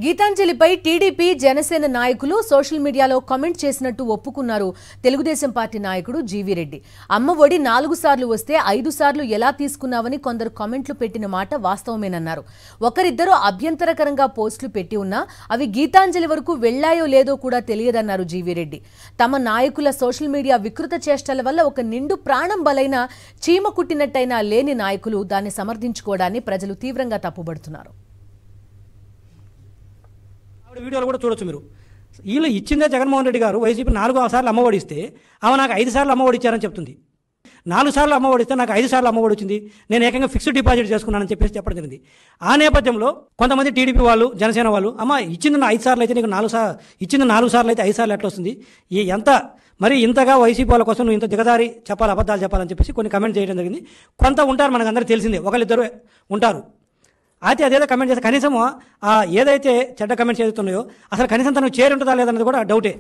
గీతాంజలిపై TDP Janasena నాయకులు social మీడియాలో comment చేసినట్టు ఒప్పుకున్నారు తెలుగుదేశం పార్టీ నాయకుడు జీవీ రెడ్డి. అమ్మ ఒడి 4 సార్లు వస్తే 5 సార్లు ఎలా తీసుకున్నావని కొందరు కామెంట్లు పెట్టిన మాట వాస్తవమేనన్నారు. ఒకరిద్దరు అభ్యంతరకరంగా పోస్టులు పెట్టి ఉన్నా అవి గీతాంజలి వరకు వెళ్లాయో లేదో కూడా తెలియదన్నారు జీవీ రెడ్డి. తమ నాయకుల సోషల్ మీడియా వికృత చేష్టల వల్ల ఒక నిండు ప్రాణం బలైన చీమ కుట్టినట్టయినా లేని నాయకులు దాన్ని సమర్థించుకోవడాన్ని ప్రజలు తీవ్రంగా తప్పుబడుతున్నారు. వీడియోలు కూడా చూడొచ్చు మీరు. వీళ్ళు ఇచ్చిందే జగన్మోహన్ రెడ్డి గారు వైసీపీ 4 సార్లు అమ్మఒడి ఇస్తే ఆమె నాకు 5 సార్లు అమ్మఒడి ఇచ్చారని చెప్తుంది. 4 సార్లు అమ్మఒడి ఇస్తే నాకు 5 సార్లు అమ్మఒడి వచ్చింది, నేను ఏకంగా ఫిక్స్డ్ డిపాజిట్ చేసుకున్నానని చెప్పేసి చెప్పడం జరిగింది. ఆ నేపథ్యంలో కొంతమంది టీడీపీ వాళ్ళు, జనసేన వాళ్ళు, అమ్మ ఇచ్చింది 5 సార్లు అయితే నీకు 4 సార్లు ఇచ్చింది 4 సార్లు అయితే 5 సార్లు ఎట్లా వస్తుంది, ఈ ఎంత మరి ఇంతగా వైసీపీ వాళ్ళ కోసం నువ్వు ఇంత దిగదారి చెప్పాలి, అబద్ధాలు చెప్పాలని చెప్పేసి కొన్ని కమెంట్ చేయడం జరిగింది. కొంత ఉంటారు, మనకు అందరికీ తెలిసిందే, ఒకరిద్దరు ఉంటారు. అయితే అదేదో కమెంట్ చేస్తే కనీసం ఏదైతే చెడ్డ కమెంట్స్ ఏదైతే ఉన్నాయో అసలు కనీసం తనకు చేరి ఉంటుందా లేదన్నది కూడా డౌటే.